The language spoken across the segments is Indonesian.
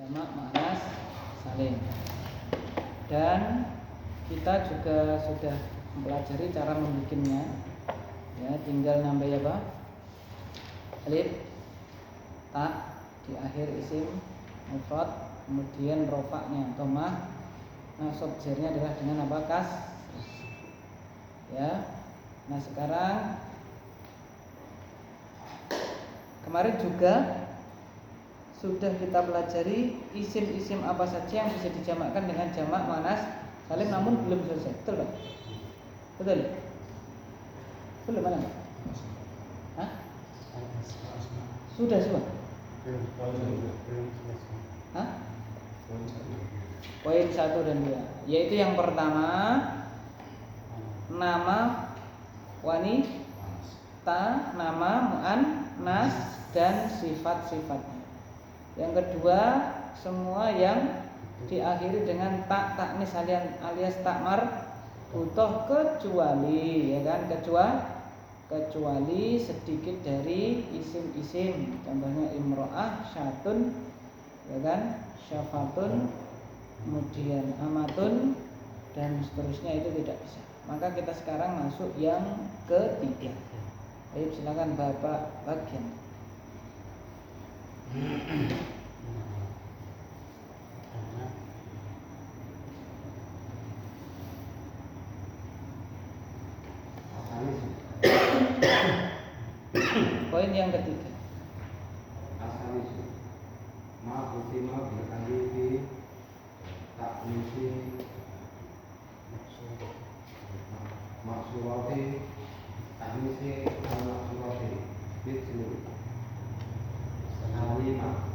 jamak muannas salim. Dan kita juga sudah mempelajari cara membuatnya. Ya, tinggal nambah apa? Alif, ta di akhir isim mufrad, kemudian rofaknya dhammah, nasab jarnya adalah dengan apa? Kas. Ya. Nah, sekarang kemarin juga sudah kita pelajari isim-isim apa saja yang bisa dijamakkan dengan jamak muannas salim, namun belum selesai. Betul, Pak? Betul? Belum mana? Hah? Sudah semua? Hah? Poin 1 dan 2, yaitu yang pertama nama wanita, nama muannas dan sifat-sifatnya. Yang kedua, semua yang diakhiri dengan tak taknis alias tak marbutoh kecuali, ya kan, kecuali sedikit dari isim-isim, contohnya imro'ah, syatun, ya kan, syafatun, kemudian amatun dan seterusnya, itu tidak bisa. Maka kita sekarang masuk yang ketiga. Baik, silakan Bapak bagian. Poin yang ketiga. Asalisu ma kutima bil alifi taknisi maksurati taknisi al-maksurati bitlu salima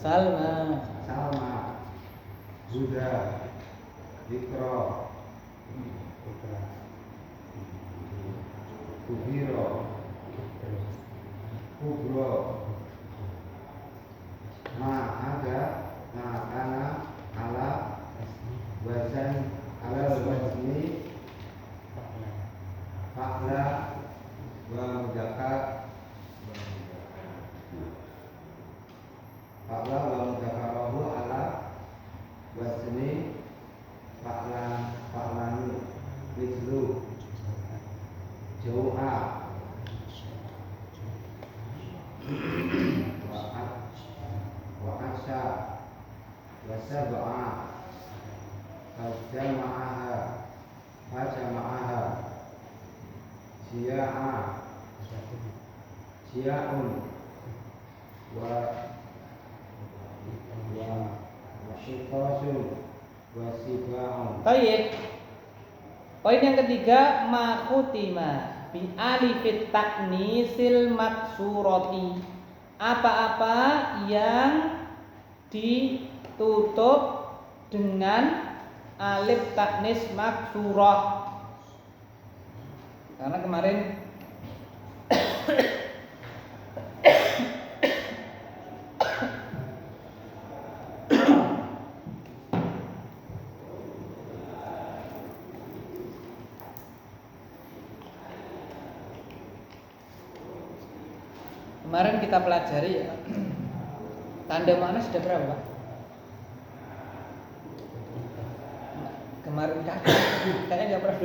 Salma Zuda Dikro Kubiro Kubro Ma'ana ala wazan ala wazni fa'la wa mudzakkar mudzakarahu ala wazni fa'lani mithlu jau'a wa'asya wasab'a fajama'aha syia'un wa syitasun wa siba'un. Baik. Poin yang ketiga, makhutima bi alifit taknisil maksurati. Apa-apa yang ditutup dengan alif taknis maksurah. Karena kemarin kita pelajari ya, tanda mana sudah berapa, Pak? Kemarin kayaknya nggak pernah.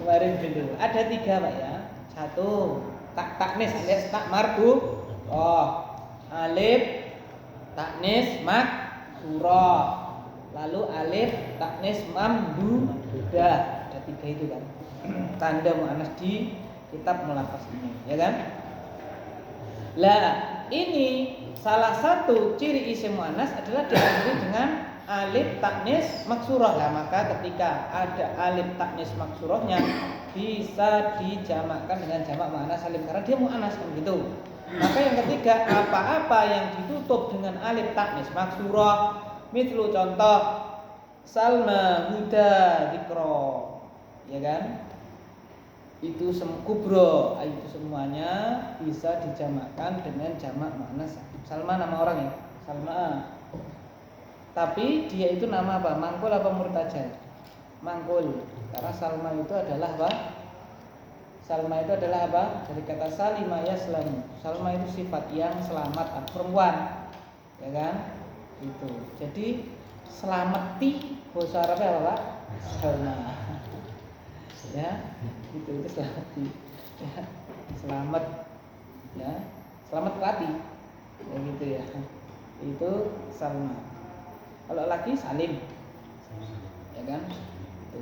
Kemarin dulu ada 3, Pak ya. 1 taknis alias tak marbu, alif taknis maksurah, lalu alif taknis mamdudah. Ada 3 itu kan tanda muannas di kitab mulafaz ini, ya kan? Lah, ini salah satu ciri isim muannas adalah diakhiri dengan alif taknis maksurah. Lah, maka ketika ada alif taknis maksurahnya bisa dijamakkan dengan jamak muannas salim karena dia muannas kan gitu. Maka yang ketiga, apa-apa yang ditutup dengan alif taknis maksurah, mislu contoh Salma, Huda, Dikro, ya kan? Itu kubro, itu semuanya bisa dijamakkan dengan jamak muannas. Salma nama orang ya, Salma. Tapi dia itu nama apa? Mangkul apa murtajal? Mangkul. Karena Salma itu adalah apa? Salma itu adalah apa? Dari kata salima yaslamu. Salma itu sifat yang selamat, perempuan. Ya kan? Itu. Jadi selamati bahasa Arabnya apa, Pak? Salma. Ya, itu selamati. Ya, selamat. Ya, selamat mati. Ya gitu ya. Itu Salma. Kalau laki Salim. Ya kan? Itu.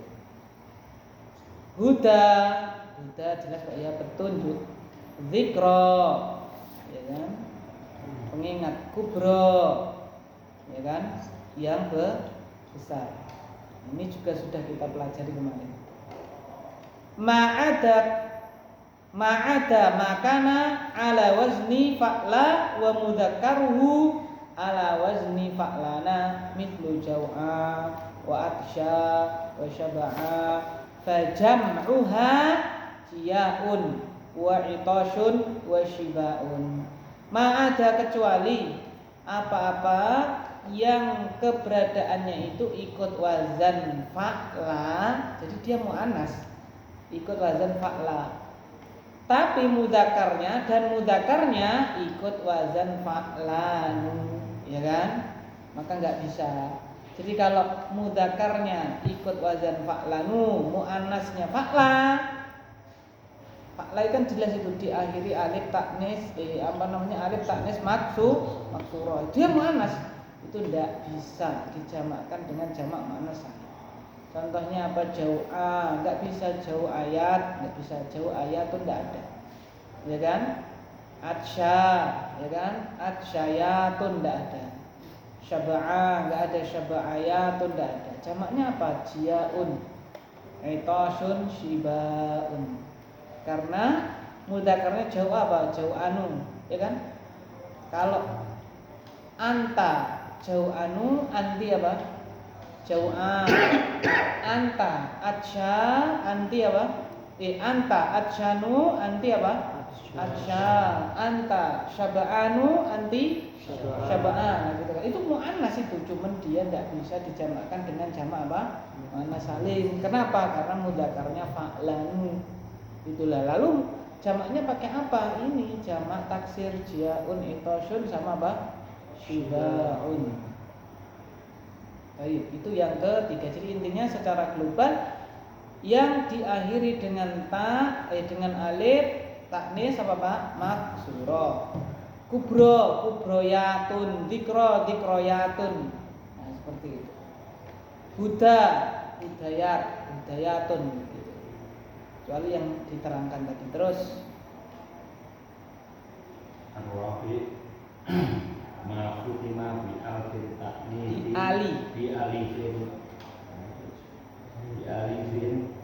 Huda jelas Pak ya, petunjuk. Zikra, ya kan? Pengingat. Kubro, ya kan? Yang besar. Ini juga sudah kita pelajari kemarin. Ma'ada makana ala wazni fa'la wa mudzakkaruhu ala wazni fa'lana mithlu jaw'a wa atsya wa syaba'a fajam'uha jiya'un wa itashun wa shiba'un. Ma'ada kecuali apa-apa yang keberadaannya itu ikut wazan fa'la, jadi dia mu'annas, ikut wazan fa'la. Tapi mudzakarnya dan mudzakarnya ikut wazan fa'lan, ya kan? Maka nggak bisa. Jadi kalau mudzakarnya ikut wazan fa'lanu, muannasnya fa'la. Fa'la itu kan jelas itu diakhiri alif taknis, alif taknis maksuro. Dia muannas, itu nggak bisa dijamakkan dengan jamak muannas. Contohnya apa? Jau'a, nggak bisa jauh ayat, nggak bisa jauh ayat, itu nggak ada, ya kan? Atsya, ya kan? Atsyayatun nggak ada. Syaba'a, nggak ada syaba'ayatun nggak ada. Jamaknya apa? Jiaun, itosun, shibaun. Karena mudzakarnya jauh apa? Jauh anu, ya kan? Kalau anta jauh anu, anti apa? Jau'a. Anta atsya, anti apa? Anta atsyanu, anti apa? Atsya. Anta syaba'anu, anti syaba'an, gitu kan. Itu muannas itu, cuman dia tidak bisa dijamakkan dengan jamak apa? Muannas salim. Kenapa? Karena mudzakarnya fa'lanu. Itulah. Lalu jamaknya pakai apa? Ini jamak taksir jiaun itosun sama apa? Shibaun. Baik, itu yang ketiga. Jadi intinya secara global yang diakhiri dengan dengan alif taknis apa Pak? Maksuro. Kubroyatun, dikroyatun. Nah, seperti itu. Hudayatun gitu. Kecuali yang diterangkan tadi. Terus Ar-Rafi ma kutima bi alfin takni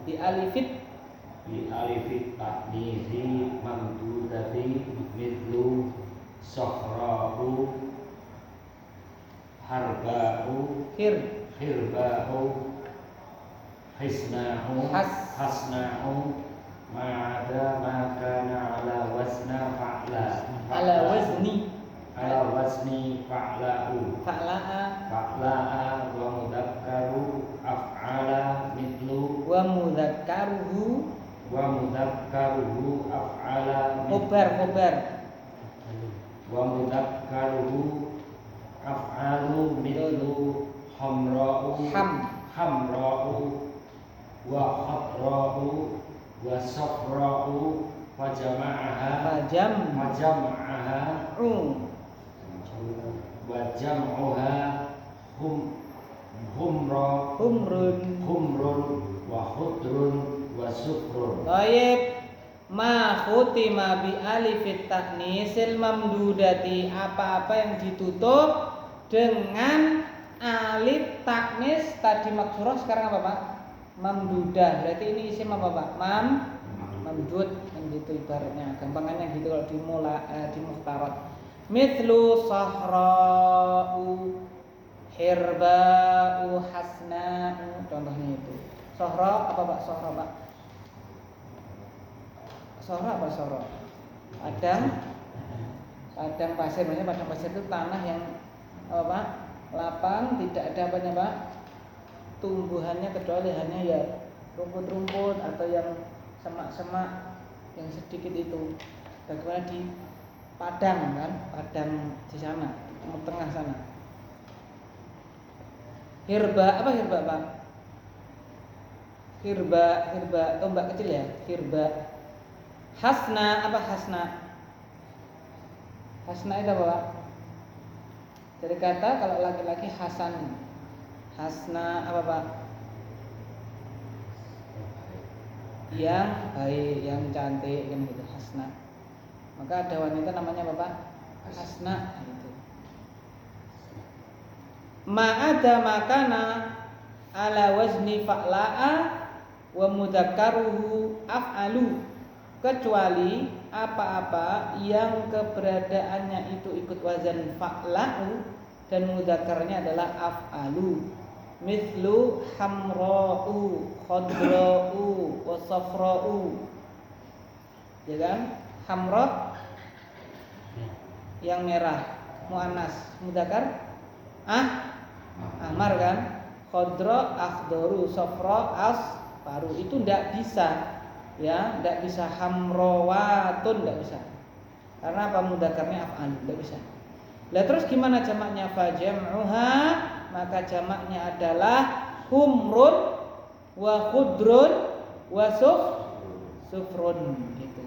bi alifit taknizi mamdudati mithlu sahrahu harba'u hirba'u hasna'u ma'ada ma kana ala wasna fa'la ala wazni fa'la'a wa mudakkaru af'ala mithlu wa mudakkaruhu af'ala khobar wa mudakkaruhu af'alu mithlu hamra'u wa khadra'u wa safra'u wa jama'aha wa jam'uha humrun wa khudrun wa sufrun. Baik, ma khutima bi alifit taknisil mamdudati, apa-apa yang ditutup dengan alif taknis tadi maksurah, sekarang apa Pak? Mamdudah. Berarti ini isim apa Pak? Mamdud, kan gitu ibaratnya. Gampangannya gitu kalau di mukhtarat. Mithlu sahra'u hirba'u hasna'u, contohnya itu. Sohra apa Pak? Sohra Pak? Sohra apa sohra? Padang pasir, maksudnya padang pasir itu tanah yang apa Pak? lapang, tidak ada apanya Pak? Tumbuhannya kecuali hanya ya rumput-rumput atau yang semak-semak yang sedikit itu. Bagaimana di padang kan? Padang di sana, di tengah sana. Hirba, apa hirba Pak? Hirba tombak kecil ya, hirba. Hasna, apa hasna? Hasna itu apa Pak? Dari kata kalau laki-laki Hasan. Hasna apa Pak? Yang baik, yang cantik kan gitu, hasna. Maka ada wanita namanya apa Pak? Hasna gitu. Ma'ada makana ala wazni fa'la'a wa mudzakkaruhu af'alu, kecuali apa-apa yang keberadaannya itu ikut wazan fa'la'u dan mudzakarnya adalah af'alu. Mithlu hamra'u, khadra'u, wa safra'u. Ya kan? Hamra yang merah, muannas, mudzakar ahmar kan? Khadra, akhdaru, safra, asfaru. Itu ndak bisa. Ya, ndak bisa hamrawatun, ndak bisa. Karena apa? Mudzakarnya af'al, ndak bisa. Lah terus gimana jamaknya? Fa jam'uha, maka jamaknya adalah humrun wa khudrun wa sufrun gitu.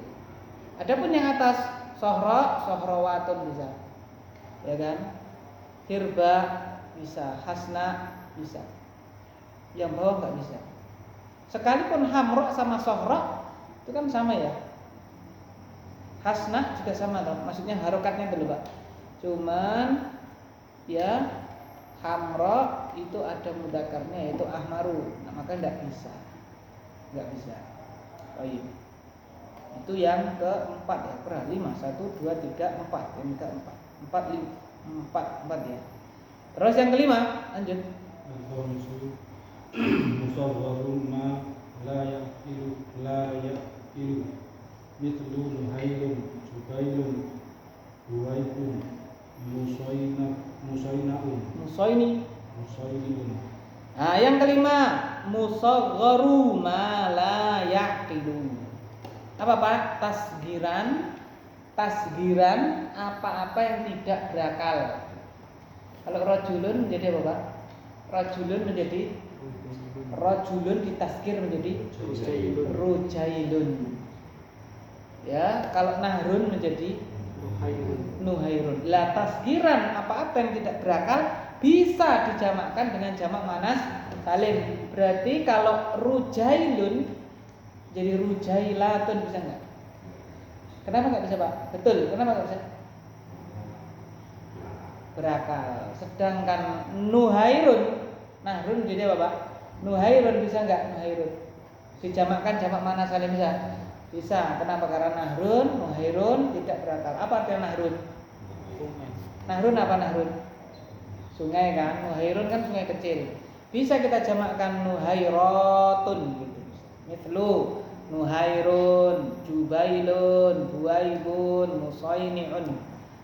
Adapun yang atas sohrawatun bisa. Ya kan? Hirba bisa, hasna bisa. Yang bawah enggak bisa. Sekalipun hamra sama sohra itu kan sama ya. Hasna juga sama toh. Maksudnya harokatnya dulu Pak. Cuman ya hamra itu ada mudzakarnya yaitu ahmaru. Nah, maka enggak bisa. Enggak bisa. Baik. Itu yang keempat ya. Per 5 1 2 3 4. Yang keempat. 4 ya. Terus yang kelima, lanjut. Musawwarun ma la yaqilu mithlu nuhailun jubailun huwaibun musainaun. Nah, yang kelima, musaghgharu ma la yaqilu. Apa Pak? Tasgiran apa-apa yang tidak berakal. Kalau rajulun menjadi apa Pak? Rajulun ditasgir menjadi rujailun. Ya, kalau nahrun menjadi nuhairun. Lah tasgiran apa-apa yang tidak berakal bisa dijamakkan dengan jamak manas salim. Berarti kalau rujailun jadi rujailatun bisa enggak? Kenapa enggak bisa Pak? Betul, kenapa enggak bisa? Berakal. Sedangkan nuhairun, nahrun jadi apa Pak? Nuhairun bisa enggak? Nuhairun dijamakkan jamak mana salim bisa? Bisa. Kenapa? Karena nahrun, nuhairun tidak berakal. Apa artinya nahrun? Nahrun apa nahrun? Sungai kan? Nuhairun kan sungai kecil. Bisa kita jamakkan nuhairatun gitu. Mithlu nuhairun, jubailun, buaibun, musaini'un.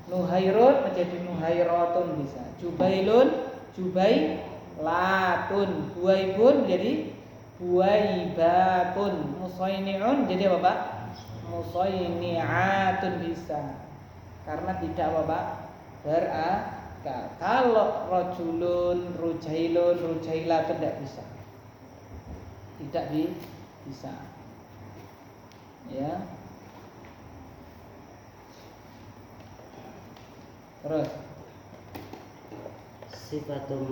Nuhairun menjadi nuhairatun bisa. Jubailun, jubailatun. Buaibun menjadi buaibatun. Musaini'un jadi apa Pak? Musaini'atun bisa. Karena tidak apa Pak? Berakal. Kalau rajulun, rujailun, rujailatun tidak bisa. Tidak bisa. Ya. Terus Sifatun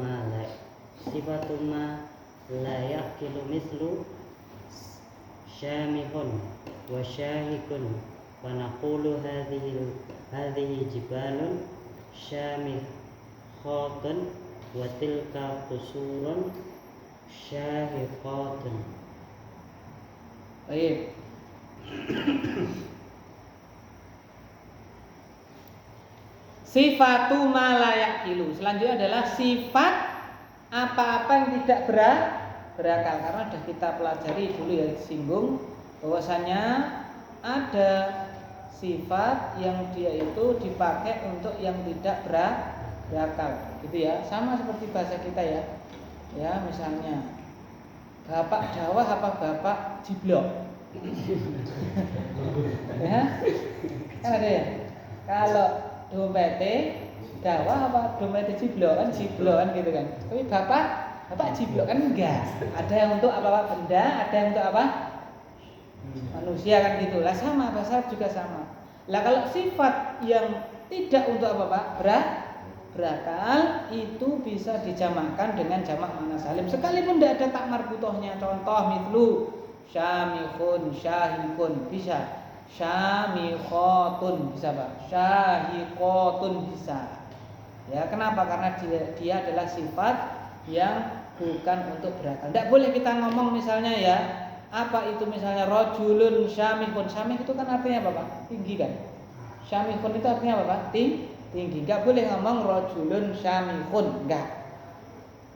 ma la yaqilu mislu syamihun wa syahikun wa naqulu hadhihi jibalun syamikhatun wa tilka qusurun syahiqatun. baik. Sifatu ma la yaqilu. Selanjutnya adalah sifat apa-apa yang tidak berakal. Karena sudah kita pelajari dulu ya, disinggung bahwasanya ada sifat yang dia itu dipakai untuk yang tidak berakal. gitu ya, sama seperti bahasa kita ya. Ya, misalnya bapak dakwah apa bapak jiblok? Ya, kan ada ya. Kalau dompete dakwah apa dompete jiblok kan gitu kan. Tapi bapak jiblok kan enggak. Ada yang untuk apa benda, ada yang untuk apa manusia kan gitu. Lah sama bahasa Arab juga sama. Lah kalau sifat yang tidak untuk apa Pak berakal itu bisa dijamakkan dengan jamak muannats salim sekalipun tidak ada tak marbutohnya. Contoh mitlu syamikhun syahikun bisa, syamikhatun bisa Pak, syahiqatun bisa. Ya, kenapa? Karena dia adalah sifat yang bukan untuk berakal. Tidak boleh kita ngomong misalnya ya, apa itu misalnya rajulun syamikhun. Syamikh itu kan artinya apa Pak? Tinggi kan? Syamikhun itu artinya apa Pak? Tinggi. Enggak boleh ngomong rajulun syamikhun, enggak.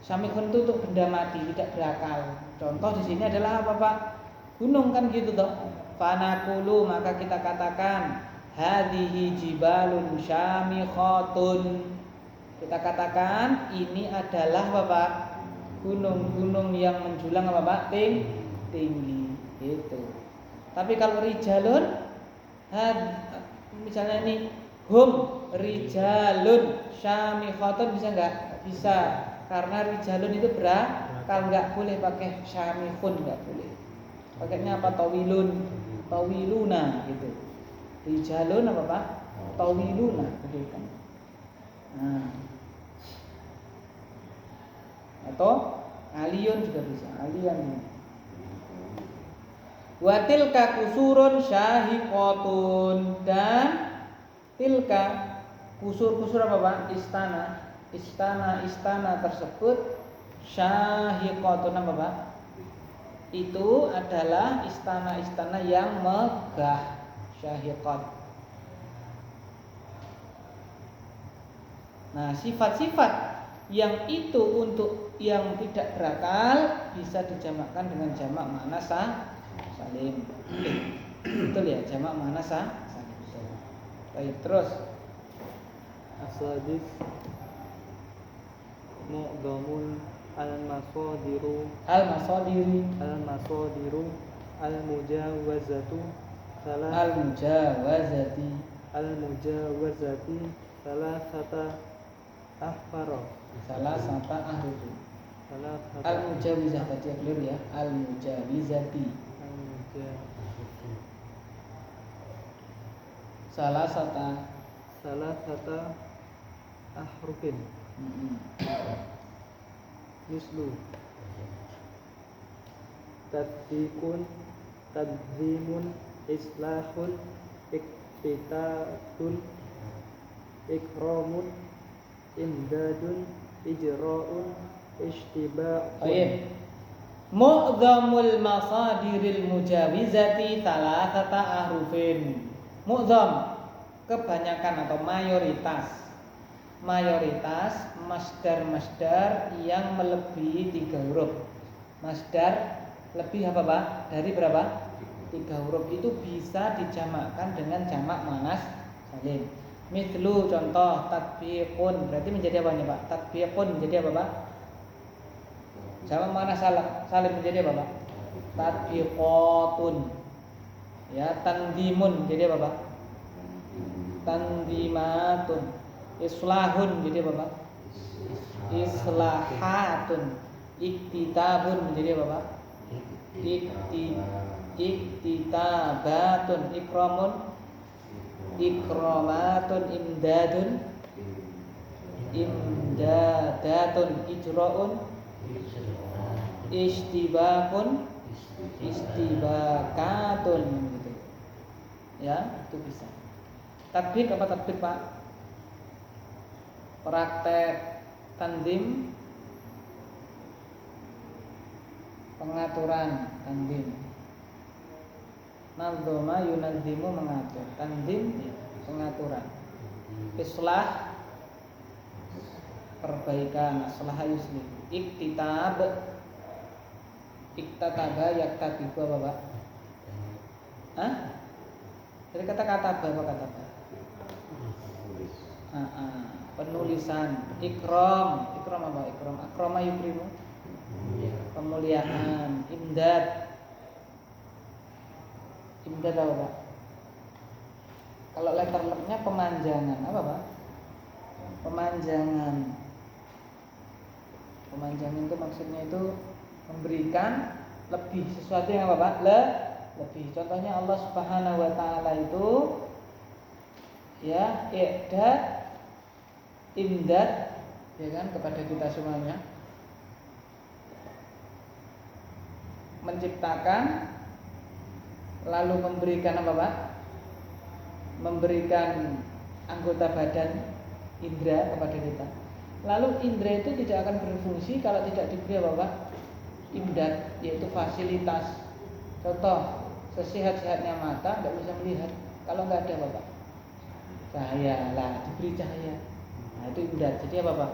Syamikhun itu untuk benda mati, tidak berakal. Contoh di sini adalah apa Pak? Gunung kan gitu toh. Fanaqulu maka kita katakan hadhihi jibalun syamikhatun. Kita katakan ini adalah apa Pak? Gunung-gunung yang menjulang apa Pak? Tinggi gitu. Tapi kalau rijalun misalnya ini hum rijalun syamikhatun bisa enggak? Bisa. Karena rijalun itu berakal, enggak boleh pakai syamikhun, enggak boleh. Pakainya apa? Tawiluna gitu. Rijalun apa Pak? Tawiluna gitu kan. Nah. Atau aliyun juga bisa. Aliyan. Wa tilka kusurun syahiqatun, dan tilka kusur-kusur apa Pak? Istana tersebut syahiqatun apa Pak? Itu adalah istana-istana yang megah, syahiqat. Nah, sifat-sifat yang itu untuk yang tidak berakal bisa dijamakkan dengan jamak muannats salim. Betul ya, jamak muannats salim. Baik, terus Asadis mu'dhamul al-masadiru al-mujawazatu al-mujawazati salasata ahrufin. Al-mujawizah tadi clear ya. Al-mujawizati salasata ahrufin. Mislu tadzimun islahun iktitatun ikramun imdadun ijra'un ishtiba'un. Mu'dhamul masadiril mujawizati thalathata ahrufin. Mu'dham kebanyakan atau mayoritas masdar yang melebihi 3 huruf. Masdar lebih apa Pak? Dari berapa? 3 huruf itu bisa dijamakkan dengan jamak muannats salim. Mithlu contoh tatbiqun berarti menjadi apa nih Pak? Tatbiqun menjadi apa Pak? Jamak muannats salim menjadi apa Pak? Tatbiqatun. Ya, tandimun menjadi apa Pak? Tandimatun. Islahun menjadi apa Pak? Islahatun. Iktitabun menjadi apa Pak? Iktitabatun. Ikramatun. Imdadatun. Ijra'un. Istibakatun gitu. Ya, itu bisa. Tatbik apa tatbik Pak? Praktek tanzim, pengaturan tanzim. Nadzama yunadzimu mengatur. Tanzim pengaturan. Islah perbaikan, aslah yuslih. Iktataba yaktabibu apa Pak? Hah? Dari kata-kata apa kata Pak? penulisan. Ikram apa? Akrama yukrimu, pemuliaan. Imdad apa Pak? Kalau letternya pemanjangan apa Pak? Pemanjangan itu maksudnya itu memberikan lebih, sesuatu yang apa Pak? Lebih. Contohnya Allah Subhanahu wa taala itu ya i'dad, imdad, ya kan, kepada kita semuanya, menciptakan lalu memberikan apa Pak? Memberikan anggota badan indra kepada kita. Lalu indra itu tidak akan berfungsi kalau tidak diberi apa Pak? Imdad, yaitu fasilitas. Contoh, sesehat-sehatnya mata nggak bisa melihat kalau nggak ada apa Pak? Cahaya, lah diberi cahaya. Nah itu imdad. Jadi apa Pak?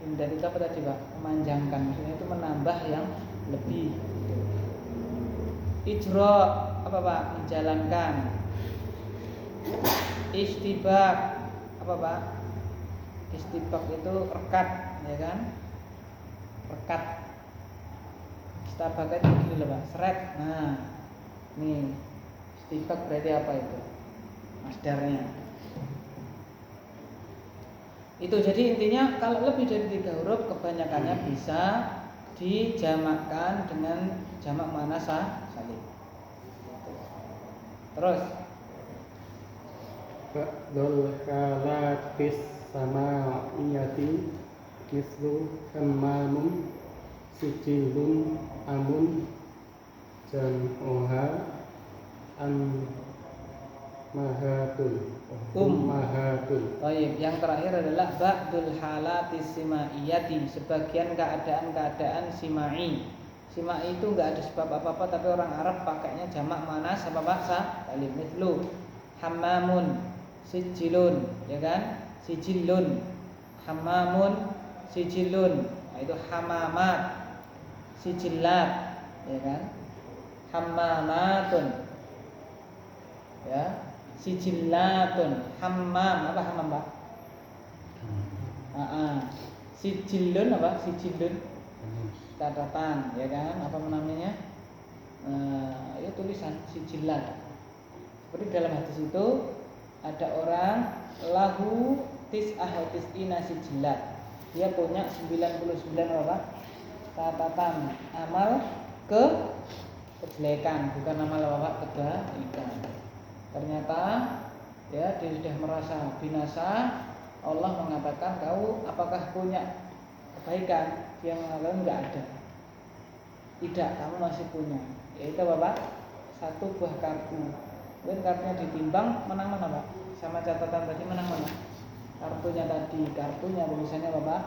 Imdad itu apa tadi Pak? Memanjangkan, maksudnya itu menambah yang lebih. Ijra apa Pak? Menjalankan. Istibak apa Pak? Istibak itu rekat, ya kan? Rekat. Istabak itu gini loh Pak, seret. Nah, nih istibak berarti apa itu? Masdarnya. Itu jadi intinya kalau lebih dari 3 huruf kebanyakannya bisa dijamakkan dengan jamak muannats salim. Terus Ba'dul halatis sama'iyati mislu hammamun sijilun amun jam'uha mahatul. Baik, yang terakhir adalah ba'dul halatis simaiyati, sebagian keadaan-keadaan simai. Simai itu enggak ada sebab apa-apa tapi orang Arab pakainya jamak muannats apa Pak? Salim. Mithlu hammamun sijilun, ya kan? Sijilun, hammamun, sijilun. Nah, itu hamamat, sijilat, ya kan? Hammamatun, ya, sijillatun. Hammam apa hammam Pak? Sijilun apa? Sijilun catatan, ya kan? Apa namanya? Ya tulisan sijillat. Seperti dalam hadis itu ada orang lahu tis'ina sijillat. Dia punya 99 apa? Catatan amal kejelekan, bukan amal apa? Kebaikan. Ternyata ya dia sudah merasa binasa. Allah mengatakan, kau apakah punya kebaikan? Dia mengatakan enggak ada. Tidak, kamu masih punya. Yaitu apa? 1 buah kartu. Kemudian kartunya ditimbang, menang mana Pak? Sama catatan tadi menang mana? Kartunya tadi, kartunya tulisannya apa Pak?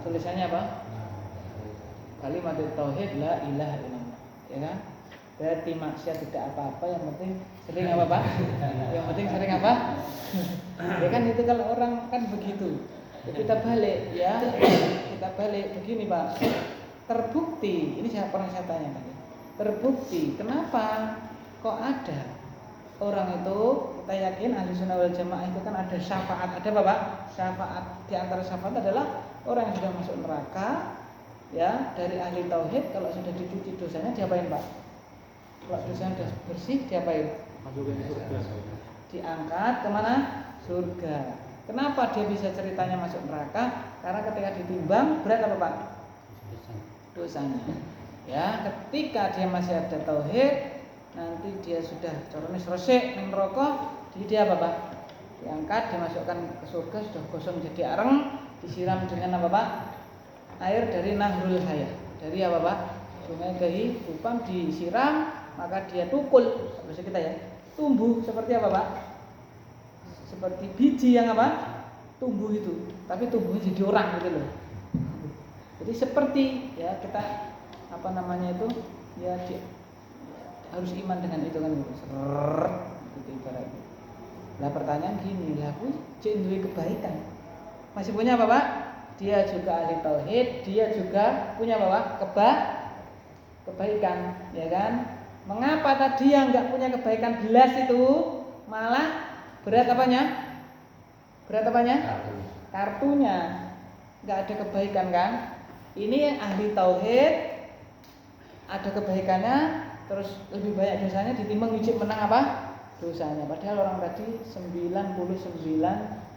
Tulisannya apa? Kalimat tauhid la ilaha illallah, ya kan? Berarti maksiat tidak apa-apa, yang penting sering apa Pak? Yang penting sering apa? Ya kan itu kalau orang kan begitu. Ya, kita balik ya, kita balik begini Pak. Terbukti, ini saya pernah tanya tadi. Terbukti, kenapa kok ada orang itu, kita yakin ahli sunnah wal jamaah itu kan ada syafaat, ada apa Pak? Syafaat. Di antara syafaat adalah orang yang sudah masuk neraka, ya dari ahli tauhid, kalau sudah dicuci dosanya diapain Pak? Kalau dosanya sudah bersih diapain? Masukin surga. Diangkat kemana? Surga. Kenapa dia bisa ceritanya masuk neraka? Karena ketika ditimbang berat apa Pak? Dosanya. Ya, ketika dia masih ada tauhid, nanti dia sudah corone resik ning neraka, dia apa Pak? Diangkat, dimasukkan ke surga, sudah gosong jadi areng, disiram dengan apa Pak? Air dari Nahrul Hayah. Dari apa Pak? Sungai kehidupan disiram, maka dia tukul, bahasa kita ya. Tumbuh seperti apa Pak? Seperti biji yang apa? Tumbuh itu, tapi tumbuhnya jadi orang gitu loh. Jadi seperti ya kita apa namanya itu ya harus iman dengan itu kan gitu. Itu ibaratnya. Lah pertanyaan gini, lah aku duwe kebaikan. Masih punya apa Pak? Dia juga ahli tauhid, dia juga punya apa Pak? Kebaikan, ya kan? Mengapa tadi yang enggak punya kebaikan belas itu malah berat apanya? Berat apanya? kartunya, nggak ada kebaikan kan? Ini yang ahli tauhid ada kebaikannya, terus lebih banyak dosanya ditimbang wujud menang apa? Dosanya. Padahal orang tadi 99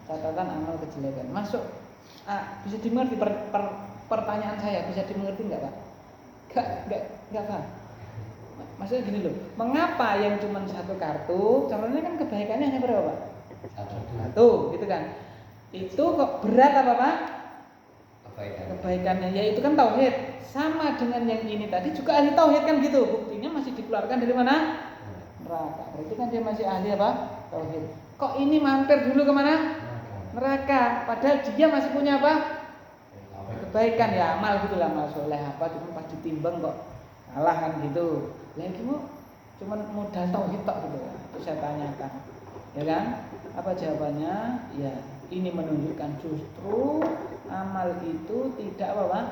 catatan amal kejelekan. Masuk bisa dimengerti pertanyaan saya, bisa dimengerti nggak Pak? Nggak Pak. Maksudnya gini loh, mengapa yang cuma satu kartu? Contohnya kan kebaikannya hanya berapa Pak? Satu, gitu kan? Itu kok berat apa Pak? Kebaikannya, yaitu kan tauhid. Sama dengan yang ini tadi juga ahli tauhid kan gitu. Buktinya masih dikeluarkan dari mana? Neraka. Berarti kan dia masih ahli apa? Tauhid. Kok ini mampir dulu kemana? Neraka. Padahal dia masih punya apa? Kebaikan ya, amal gitu lah, amal soleh apa, cuma pas ditimbang kok kalah kan gitu. Lagi mau cuman modal tauhid tok gitu. Itu saya tanyakan. Ya kan? Apa jawabannya? Ya, ini menunjukkan justru amal itu tidak apa Pak?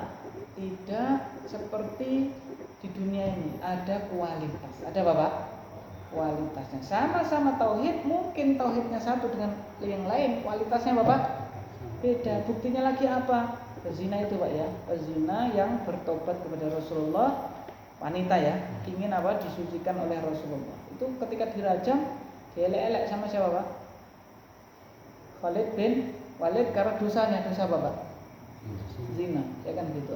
Tidak seperti di dunia ini, ada kualitas. Ada apa Pak? Kualitasnya. Sama-sama tauhid, mungkin tauhidnya satu dengan yang lain, kualitasnya apa Pak? Beda. Buktinya lagi apa? Pezina itu Pak ya. Pezina yang bertobat kepada Rasulullah, wanita ya, ingin apa? Disucikan oleh Rasulullah. Itu ketika dirajam, dielek-elek sama siapa Pak? Khalid bin Walid karena dosanya, dosa apa Pak? Zina, ya kan gitu.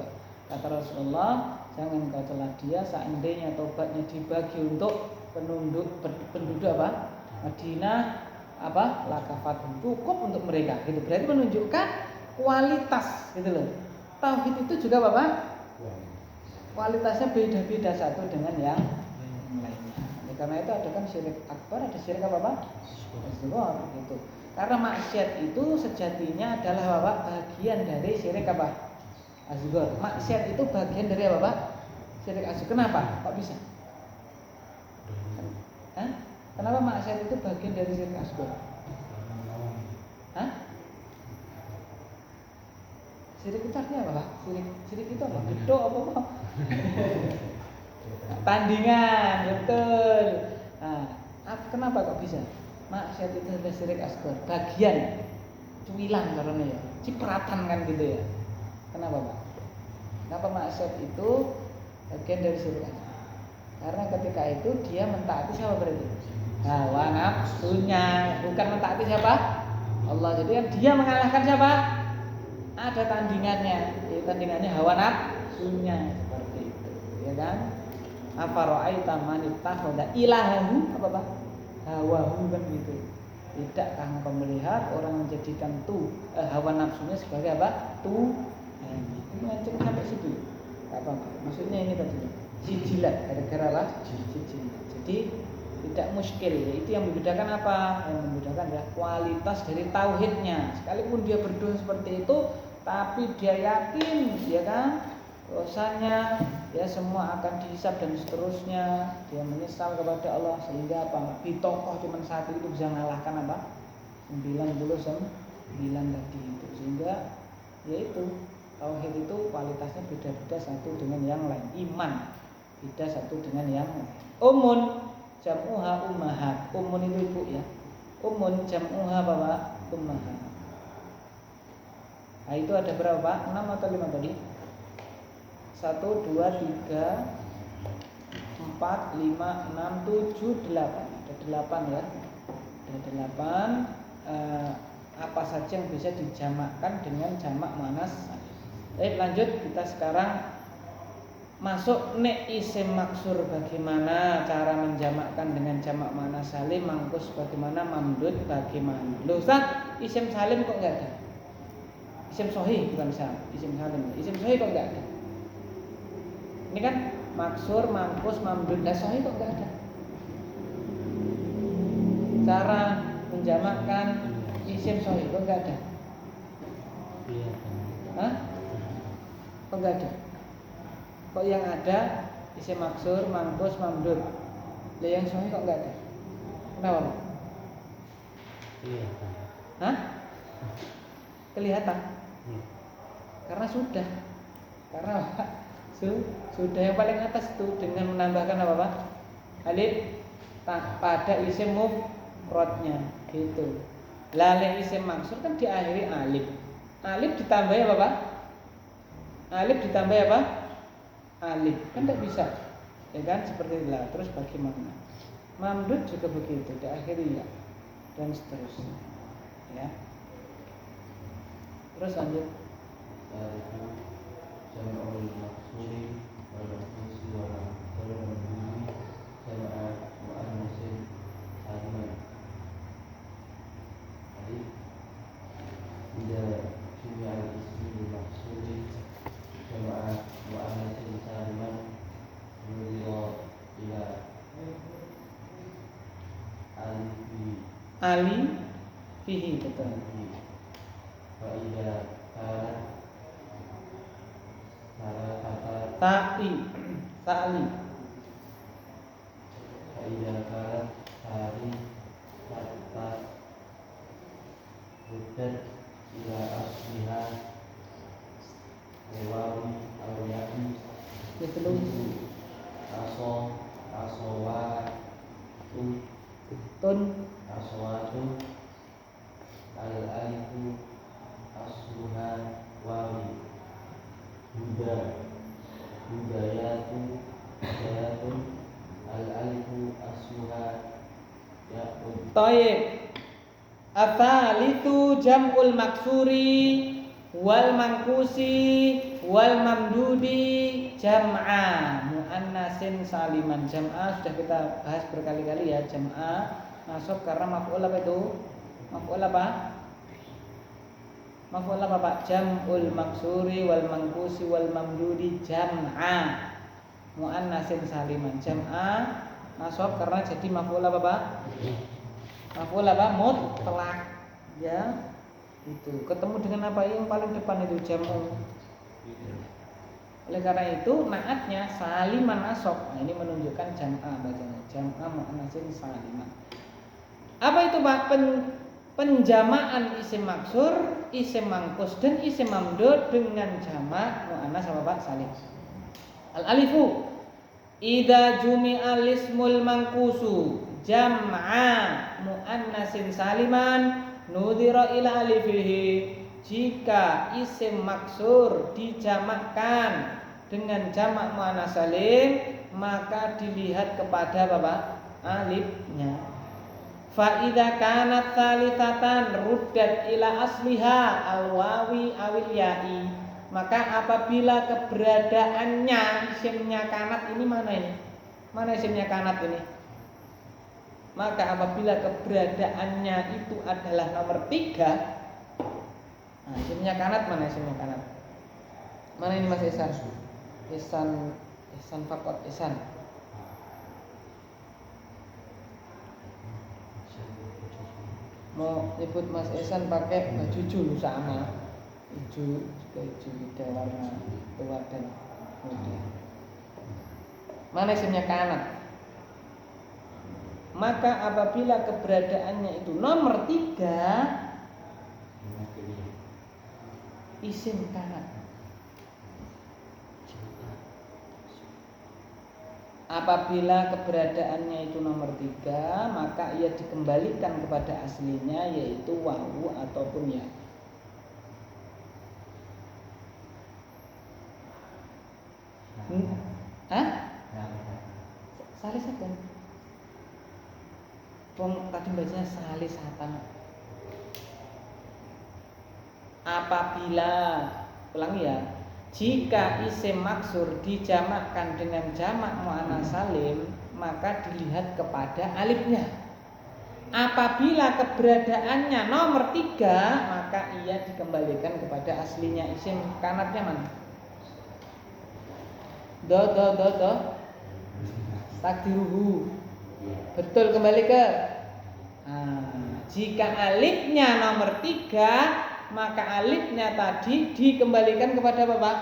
Kata Rasulullah, jangan kau celah dia, seandainya tobatnya dibagi untuk penduduk apa? Madinah apa? Lakafat, cukup untuk mereka. Gitu. Berarti menunjukkan kualitas gitu loh. Tauhid itu juga Bapak kualitasnya beda-beda satu dengan yang lainnya. Ya, karena itu ada kan syirik akbar, ada syirik apa Pak? Asghar gitu. Karena maksiat itu sejatinya adalah Bapak bagian dari syirik apa? Asghar. Maksiat itu bagian dari apa Pak? Syirik asghar. Kenapa? Kok bisa? Hah? Kenapa maksiat itu bagian dari syirik asghar? Hah? Syirik itu artinya apa Pak? Syirik itu apa? Gede apa Pak? Tandingan, betul. Nah, kenapa kok bisa? Maksiat itu adalah syirik asghar, bagian cuilan karena ya, cipratan kan gitu ya. Kenapa Pak? Kenapa maksiat itu bagian dari syirik asghar? Karena ketika itu dia mentaati siapa berarti? Hawa nafsunya, bukan mentaati siapa? Allah. Jadi kan dia mengalahkan siapa? Ada tandingannya, yaitu tandingannya hawa nafsunya seperti itu, ya kan? Apa ra'aita man ittakhadha ilahahu apa Pak? Hawahu kan gitu. Tidakkah engkau melihat orang menjadikan hawa nafsunya sebagai apa? Mengancam sampai situ. Apa? Maksudnya ini tadi jijilat, gara-gara apa? Jijilat. Jadi tidak muskil. Ya, itu yang membedakan apa? Yang membedakan adalah kualitas dari tauhidnya. Sekalipun dia berdoa seperti itu, tapi dia yakin, ya kan? Dosanya ya semua akan dihisab dan seterusnya. Dia menyesal kepada Allah sehingga apa? Bitokoh cuma satu itu bisa mengalahkan apa? 99 tadi itu. Sehingga yaitu tauhid itu kualitasnya beda-beda satu dengan yang lain. Iman beda satu dengan yang lain. Umun jam'uha ummahat. Umun itu ibu ya. Umun jam'uha Bapak ummahat. Nah itu ada berapa Pak? 6 atau 5 tadi? 1, 2, 3, 4, 5, 6, 7, 8. Ada 8 ya. Ada 8. Apa saja yang bisa dijamakkan dengan jamak muannas. Baik, lanjut kita sekarang masuk nek isim maksur, bagaimana cara menjamakkan dengan jamak muannas salim, mangkus bagaimana, mamdud bagaimana. Loh Ustaz, isim salim kok enggak ada? Isim sahih bukan isim salim. Isim sahih kok enggak ada? Ini kan maksur, mangkus, mamdud, dan sahih kok enggak ada? Cara menjamakkan isim sahih kok enggak ada? Hah? Kok enggak ada? Kok yang ada isim maksur, mangkus, mamdud. Lah yang sahih kok enggak ada? Kenapa? Hah? Kelihatan? Karena sudah. Karena sudah yang paling atas tuh dengan menambahkan apa Pak? Alif pada isim mufradnya gitu. Lale isim maksur kan diakhiri alif. Alif ditambah apa Pak? Alif ditambah apa? Alif. Kan tidak bisa. Ya kan seperti itulah. Terus bagaimana? Mamdud juga begitu, diakhiri ya dan seterusnya. Ya. Terus lanjut. Jama'ul maksuri wal maksuri wal maksuri jama'a mu'annasin saliman. Jadi bila jumlah ismi maksuri jama'a mu'annasin saliman nudira ila Ali fihi betul. Fa'idha kanat Ta'i Ta'li Fa'idha kanat Hari Hatta Rudat ila asliha Wawi Al-Ya'i betul. Aswatu Al-alifu Asluha Wawi Budayatun Al-alifu Asluha Ya'ud. Taib. Atsalitsu jam'ul maksuri wal mangkusi wal mamdudi jam'a muannasin saliman. Jam'a sudah kita bahas berkali-kali ya, jam'a masuk karena maf'ul apa itu? Maf'ul apa? Maf'ul apa Pak? Jam'ul maksuri wal mangkusi wal mamdudi jam'a muannasin saliman. Jam'a masuk karena jadi maf'ul apa Pak? Maf'ul apa? Mutlak. Ya. Itu ketemu dengan apa yang paling depan itu jam'u. Oleh karena itu naatnya saliman asok. Nah, ini menunjukkan jam'a bacanya. Jam'a muannatsin saliman. Apa itu Pak? Penjamaan isim maksur, isim mangkus dan isim mamdud dengan jamak muannas apa Pak? Salim. Al alifu idza jumi'al ismul mangkusu jam'a muannatsin saliman nudhira ila alifihi. Jika isim maksur dijamakkan dengan jamak muannas salim, maka dilihat kepada Bapak alifnya. Fa idza kanat tsalitsatan ruddat ila asliha al-wawi awil ya'i. Maka apabila keberadaannya isimnya kanat ini mana ini? Mana isimnya kanat ini? Maka apabila keberadaannya itu adalah nomor 3. Nah, isimnya kanat mana isimnya kanat? Mana ini Mas Ihsan? Ihsan Fakot Ihsan. Mau nyebut Mas Ihsan pakai baju julu sama. Hijau juga hijau beda warna tua dan muda. Mana isimnya kanat? Maka apabila keberadaannya itu nomor 3 isim kanat. Apabila keberadaannya itu nomor 3, maka ia dikembalikan kepada aslinya yaitu wawu ataupun ya. Hah? Salisatan. Tadi bacanya salisatan. Apabila, ulangi ya, jika isim maksur dijamakkan dengan jamak muannas salim, maka dilihat kepada alifnya. Apabila keberadaannya nomor 3, maka ia dikembalikan kepada aslinya. Isim kanatnya mana? Do takdiruhu. Betul, kembali ke jika alifnya nomor 3, maka alifnya tadi dikembalikan kepada apa Pak?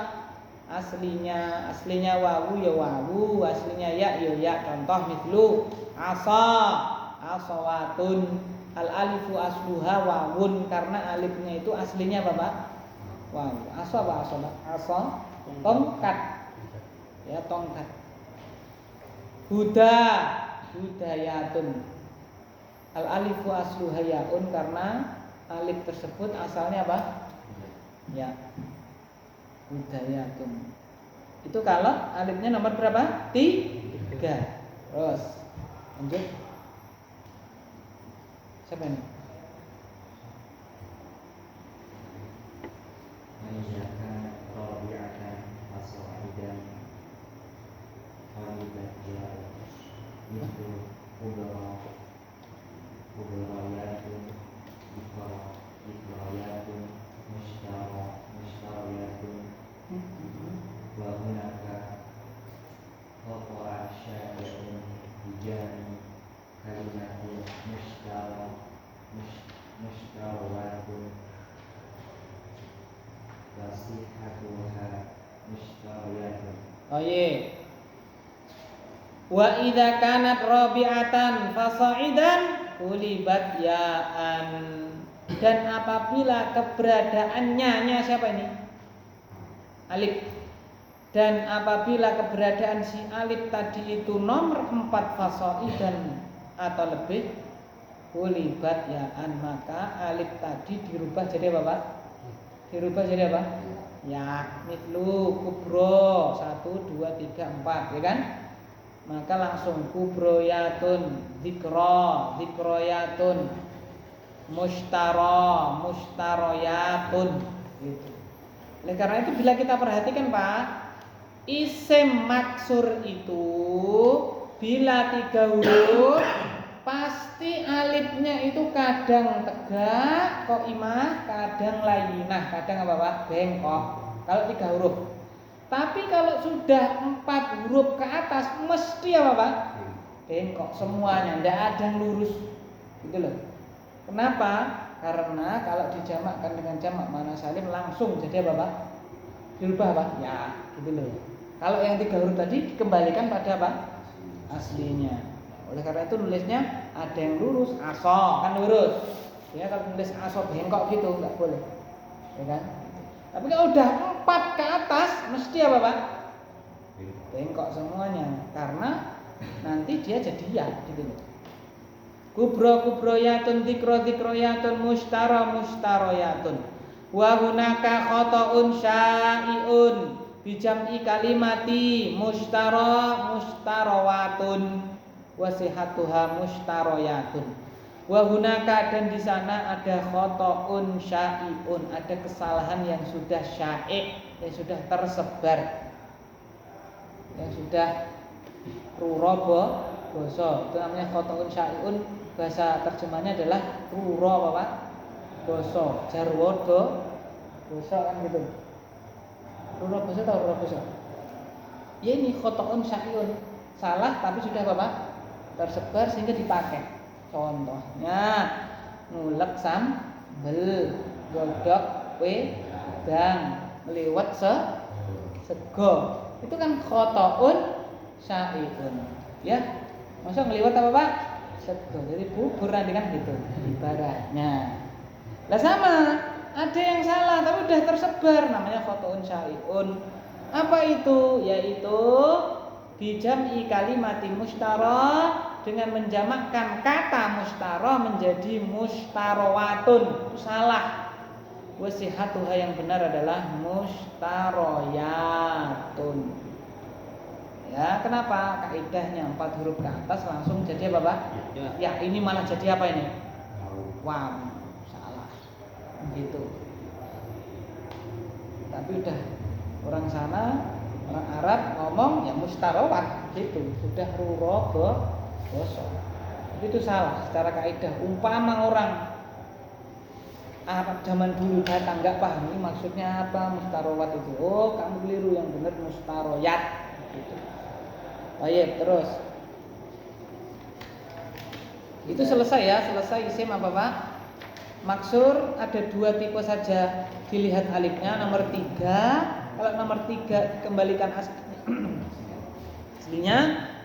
Aslinya. Aslinya wawu ya wawu, aslinya ya ya ya. Contoh mislu asawatun. Al alifu asluha wawun, karena alifnya itu aslinya apa Pak? Wawu. Apa tongkat. Ya, tongkat. Hudayatun. Al alifu asluha yaun, karena alif tersebut asalnya apa? Ya. Hidayatun. Itu kalau alifnya nomor berapa? 3. Terus lanjut. Siapa ini? Menjaga robiatan aswahidan Halibat ya Itu Ubarayatun Ikrayatun Mustarayatun Wa hunaka Khoto'a syai'un Hujani Kalimatin Mustarawatun Wasihatuha Mustarayatun. Oh iya. Wa idza kanat rabi'atan fasa'idan ulibat ya'an. Dan apabila keberadaannya siapa ini? Alif. Dan apabila keberadaan si alif tadi itu nomor 4 fasa'idan atau lebih ulibat ya'an, maka alif tadi dirubah jadi apa, Pak? Dirubah jadi apa? Ya, mitlu kubro 1 2 3 4, ya kan? Maka langsung kubroyatun, zikroyatun, mustaroyatun gitu. Oleh karena itu bila kita perhatikan, Pak, isim maksur itu bila 3 huruf pasti alifnya itu kadang tegak, qoimah, kadang lainah, kadang apa, Pak? Bengkok. Kalau 3 huruf. Tapi kalau sudah 4 huruf ke atas mesti apa, Pak? Bengkok semuanya, tidak ada yang lurus. Gitu loh. Kenapa? Karena kalau dijamakkan dengan jamak mana salim langsung jadi apa, Pak? Dirubah, Pak? Ya, gitu loh. Kalau yang 3 huruf tadi dikembalikan pada apa? Aslinya. Oleh karena itu nulisnya ada yang lurus, aso kan lurus. Ya, kalau nulis aso bengkok gitu nggak boleh. Ya kan? Tapi kalau udah 4 ke atas mesti apa, Pak? Bengkok semuanya. Karena nanti dia jadi ya gitu loh. Kubroyatun, dikroyatun, mustaroyatun. Wa hunaka khoto'un syai'un bijam'i kalimati mustarawatun wasihatuha mustaroyatun. Wa hunaka, dan di sana ada khoto'un syai'un, ada kesalahan yang sudah syai', yang sudah tersebar, yang sudah rurobo boso. Itu namanya khoto'un syai'un. Bahasa terjemahnya adalah ruro apa, Pak? Boso, jarwodo boso kan gitu. Ruro boso atau ruro boso? Ya ini khoto'un syai'un, salah tapi sudah apa, Pak? Tersebar sehingga dipakai. Contohnya ngulek sambel, godok wedang, ngeliwet sego. Itu kan khoto'un syai'un. Ya. Masa ngeliwet apa, Pak? Sego. Jadi bubur nanti kan gitu ibaratnya. Lah sama, ada yang salah tapi udah tersebar, namanya khoto'un syai'un. Apa itu? Yaitu bijam'i kalimati mustara, dengan menjamakkan kata mustara menjadi mustarawatun. Itu salah. Wasihatuha, yang benar adalah mustaroyatun. Ya, kenapa? Kaidahnya 4 huruf ke atas langsung jadi apa, Pak? Ya, ini malah jadi apa ini? Wow, salah. Gitu. Tapi udah orang sana, orang Arab ngomong ya mustarawat gitu. Sudah rurobo boso. Itu salah secara kaidah. Umpama orang Arab zaman dulu datang nggak paham ini maksudnya apa mustarawat itu. Oh, kamu keliru, yang benar mustaroyat gitu. Baik, terus. Itu selesai ya, selesai isim apa, Pak? Maksur ada 2 tipe saja. Dilihat alifnya nomor 3. Kalau nomor 3 kembalikan aslinya.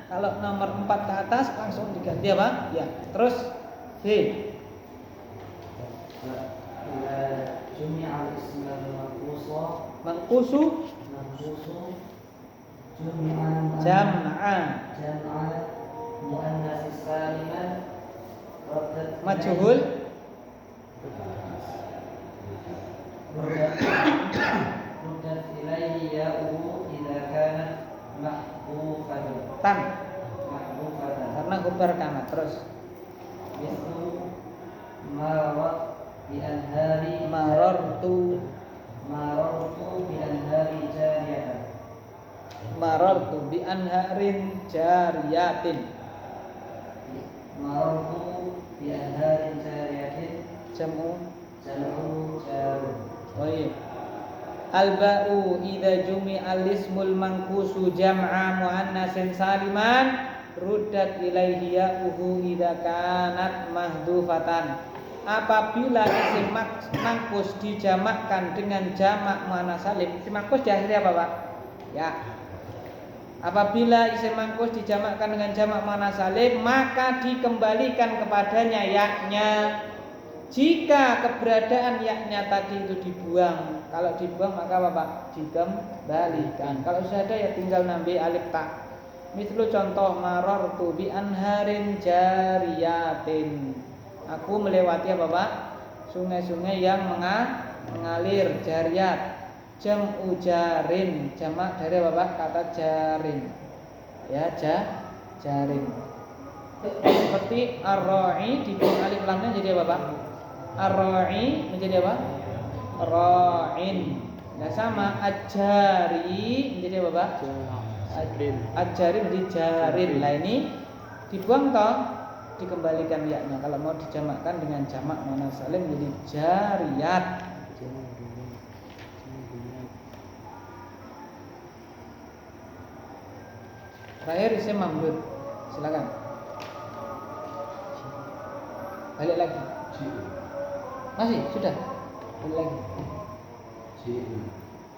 Kalau nomor 4 ke atas langsung diganti apa? Ya. Terus B. Jumi'al ismul Mangkusu jam'a muannas saliman majhul Ruddat ilaihi ya'uhu idza kanat mahbufatan. Tan Mahbufatan. karena gubar kana. Terus Mislu marat bi anhari marartu bi anhari jariyatan. marartu bi anharin jariyatin. Marartu bi anhari jariyatin Jamu jamu jarun. oh iya. Al-ba'u idza jumi'al ismul manqusu jam'a muannasin saliman ruddat ilaihi ya'uhu idza kanat mahdhufatan. Apabila isim manqus dijamakkan dengan jamak muannas salim, isim manqus diakhiri apa, Pak? Ya. Apabila isim manqus dijamakkan dengan jamak muannas salim, maka dikembalikan kepadanya yaknya. Jika keberadaan yaknya tadi itu dibuang, kalau dibuang maka apa, Pak? Dikembalikan. Kalau sudah ada ya tinggal nambah alif ta. Mislu contoh marartu bi anharin jariyatin. Aku melewati apa, Pak? Sungai-sungai yang mengalir. Jariyat jam'u jarin, jamak dari apa, Pak? Kata jarin. Ya, jarin. Seperti ar-ra'i dibuang alif lamnya jadi apa, Pak? Ar-ra'i menjadi apa? Ra'in. Nah sama ajari menjadi apa, Pak? Ajari menjadi jarin. Lah ini dibuang toh, dikembalikan yaknya. Kalau mau dijamakkan dengan jamak muannas salim menjadi jariyat. Terakhir isim mamdud. Silakan. Balik lagi. Masih sudah. Balik lagi.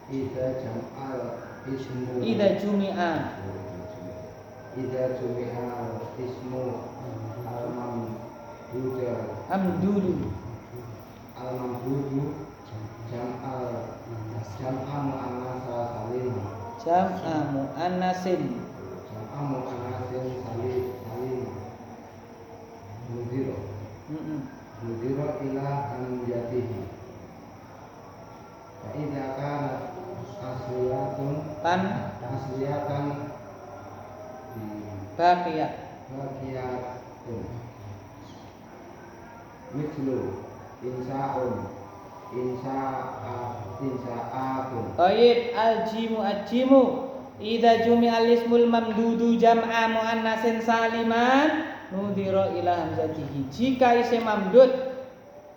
Idza jam'al ismu Idza jumi'a ismu al-mamduda amdulu al-mamdudu jam'a muannasa salim jam'a muannasin salim mudiro ila amjadihi fa idza kanat tan asliyatan baqiyat baqiyatun mithlu insa'atun. Tayyib ajimu idza jumi'al ismul mamdudu jam'a muannasin saliman nudira ila hamzatihi. Jika isim mamdud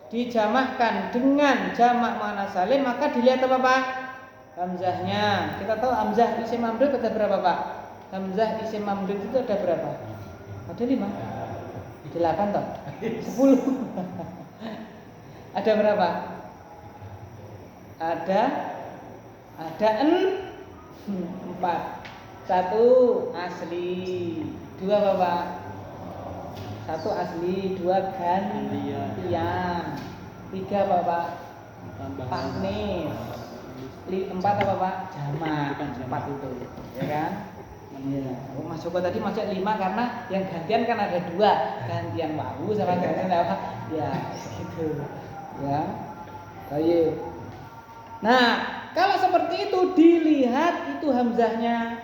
dijamakkan dengan jamak muannas salim maka dilihat apa, Pak? Hamzahnya. Kita tahu hamzah isim mamdud ada berapa, Pak? Hamzah isim mamdud itu ada berapa? Ada 5. 8 toh? 10. Ada berapa? Ada 4. 1 asli, 2 apa, Pak? 1 asli, 2 gantian, 3 apa, Pak? Taknis, 4 apa, Pak? Jamak. 4 itu, ya kan? Iya. Mas Joko tadi masuk 5 karena yang gantian kan ada 2, gantian wawu sama gantian apa? Ya, gitu. Ya. Baik. Nah, kalau seperti itu dilihat itu hamzahnya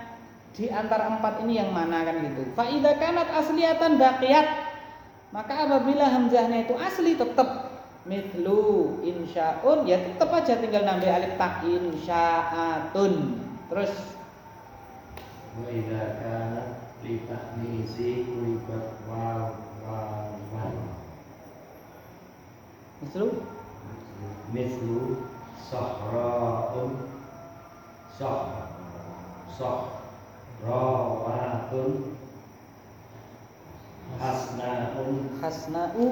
di antara 4 ini yang mana kan gitu. Fa idza kanat asliyatan baqiyat, maka apabila hamzahnya itu asli tetap mithlu insya'un ya tetap aja tinggal nambah alif ta insya'atun. Terus wa idza kanat li ta'nisi kulibat waw mislu sahra'un sahrawatun hasna'u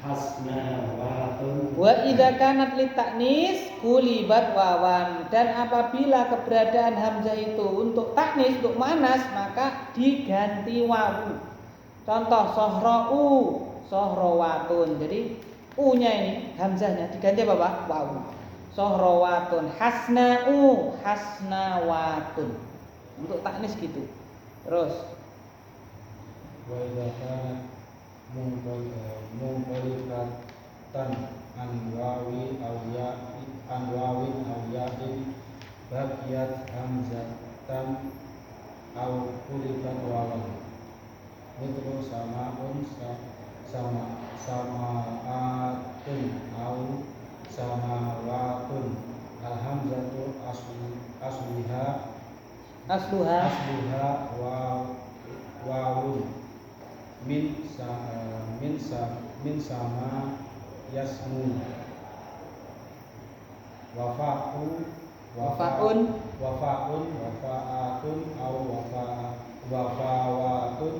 hasnawatun. Wa idza kanat li ta'nis kulibat wawan, dan apabila keberadaan hamzah itu untuk taknis untuk muannas maka diganti wawu. Contoh sahra'u sahrawatun. Jadi u-nya ini hamzahnya diganti apa, Pak? Wawu. Sahrawatun hasna'u hasnawatun. Untuk taknis gitu. Terus wa idza kanat munfalikatan anwawin awyain bakiyat hamzatan au kulibat wawan mitru samaun samaatun au samawatun alhamzatu asluha wawun min sama yasmu wafaatun au wafawatun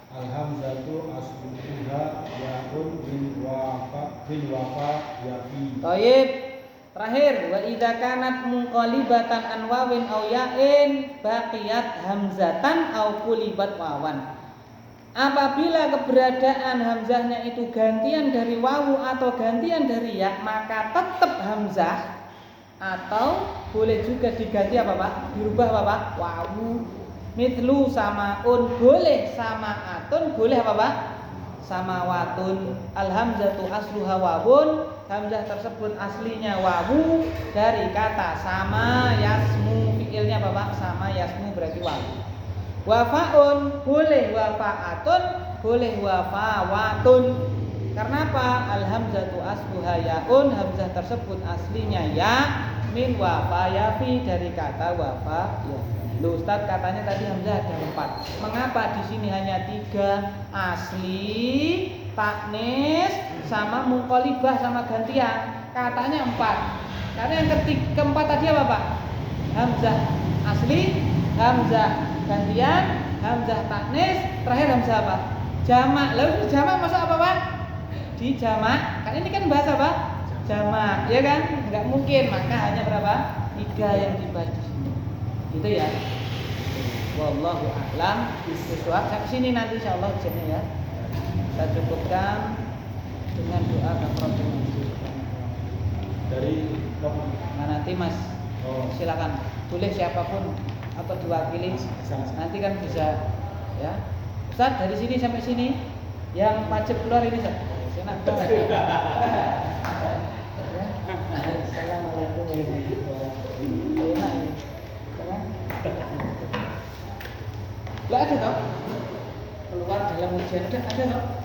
alhamzatu asluha yaun bin wafa yafi. Taib. Terakhir, wa idza kanat munqalibatan an wawin aw ya'in baqiyat hamzatan aw qulibat wawan. Apabila keberadaan hamzahnya itu gantian dari wawu atau gantian dari ya, maka tetap hamzah atau boleh juga diganti apa Pak? Dirubah apa Pak? Wawu. Mithlu samaun boleh, samaatun boleh apa Pak? Samawatun. Alhamzatu asluha wawun. Hamzah tersebut aslinya wawu dari kata sama yasmu. Fiilnya apa Pak? Sama yasmu berarti wawu. Wafaun boleh, wafaatun boleh, wafawatun. Karena apa? Alhamzatu asluha yaun. Hamzah tersebut aslinya ya. Min wafa yafi dari kata wafa ya. Loh Ustaz, katanya tadi hamzah ada 4. Mengapa di sini hanya 3? Asli, taknis, sama mungkolibah sama gantian. Katanya 4. Karena yang keempat tadi apa Pak? Hamzah asli, hamzah gantian, hamzah taknis, terakhir hamzah apa? Jamak. Lalu jamak masuk apa Pak? Di jamak. Kan ini kan bahasa apa? Jamak, ya kan? Enggak mungkin, maka hanya berapa? 3 yang dibahas di sini. Gitu ya. Wallahu a'lam bishawab. Sampai sini nanti insyaallah ujiannya ya. Kita cukupkan dengan doa kafaratul majlis. Dari Nah, nanti Mas, silakan. Boleh siapapun atau diwakili. Nanti kan bisa ya. Ustaz dari sini sampai sini yang pajak keluar ini Ustaz. Silakan. Assalamualaikum warahmatullahi wabarakatuh. Lah ada toh? Keluar dalam ujian ada toh?